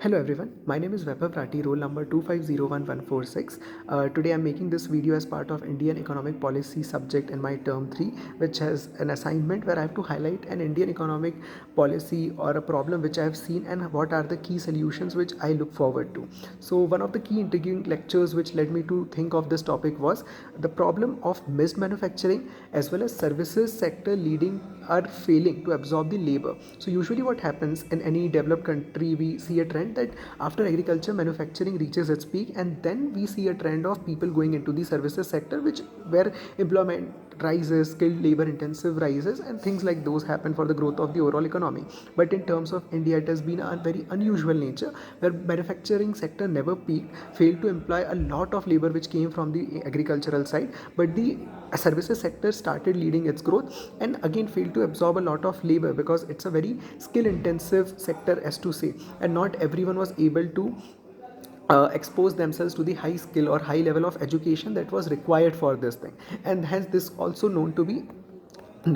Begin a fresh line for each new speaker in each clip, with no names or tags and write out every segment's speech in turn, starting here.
Hello everyone, my name is Vaibhav, roll number 2501146. Today I'm making this video as part of Indian economic policy subject in my term 3, which has an assignment where I have to highlight an Indian economic policy or a problem which I have seen and what are the key solutions which I look forward to. So one of the key intriguing lectures which led me to think of this topic was the problem of missed manufacturing as well as services sector leading are failing to absorb the labor. So usually what happens in any developed country, we see a trend that after agriculture, manufacturing reaches its peak, and then we see a trend of people going into the services sector, which where employment rises, skilled labor intensive rises, and things like those happen for the growth of the overall economy. But in terms of India, it has been a very unusual nature where manufacturing sector never peaked, failed to employ a lot of labor which came from the agricultural side, but the services sector started leading its growth and again failed to absorb a lot of labor because it's a very skill intensive sector, as to say, and not everyone was able to expose themselves to the high skill or high level of education that was required for this thing, and hence this also known to be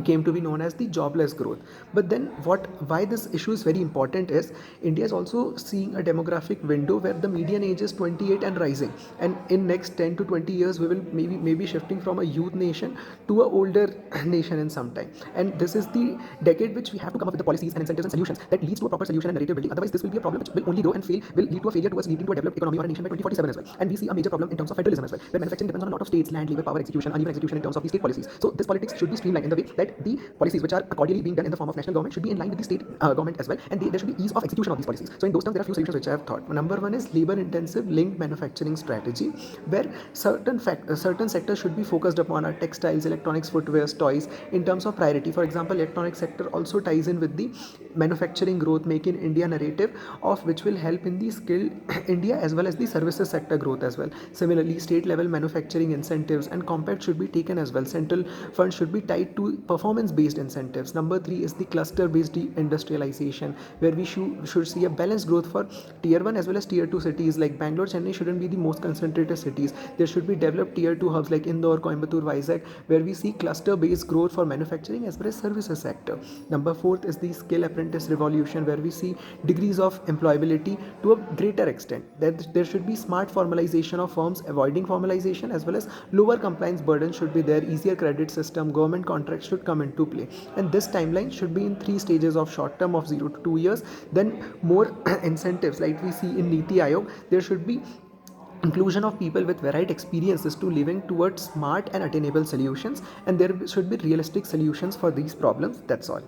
came to be known as the jobless growth. But then what why this issue is very important is India is also seeing a demographic window where the median age is 28 and rising, and in next 10 to 20 years we will maybe shifting from a youth nation to a older nation in some time, and this is the decade which we have to come up with the policies and incentives and solutions that leads to a proper solution and narrative building. Otherwise this will be a problem which will only grow and fail, will lead to a failure towards leading to a developed economy or a nation by 2047 as well. And we see a major problem in terms of federalism as well, where manufacturing depends on a lot of states, land, labor, power, execution, uneven execution in terms of the state policies. So this politics should be streamlined in the way that the policies which are accordingly being done in the form of national government should be in line with the state government as well, and there should be ease of execution of these policies. So in those terms, there are few solutions which I have thought. Number one is labor-intensive linked manufacturing strategy, where certain sectors should be focused upon our textiles, electronics, footwear, toys in terms of priority. For example, electronic sector also ties in with the manufacturing growth, make in India narrative, of which will help in the skilled India as well as the services sector growth as well. Similarly, state level manufacturing incentives and compact should be taken as well. Central funds should be tied to performance based incentives. Number three is the cluster based industrialization, where we should see a balanced growth for tier 1 as well as tier 2 cities like Bangalore. Chennai shouldn't be the most concentrated cities. There should be developed tier 2 hubs like Indore, Coimbatore, Vizag, where we see cluster based growth for manufacturing as well as services sector. Number fourth is the skill apprentice revolution, where we see degrees of employability to a greater extent. That there should be smart formalization of firms, avoiding formalization, as well as lower compliance burden should be there. Easier credit system, government contracts should come into play, and this timeline should be in three stages of short term of 0 to 2 years. Then more incentives like we see in Niti Aayog. There should be inclusion of people with varied experiences to living towards smart and attainable solutions, and there should be realistic solutions for these problems. That's all.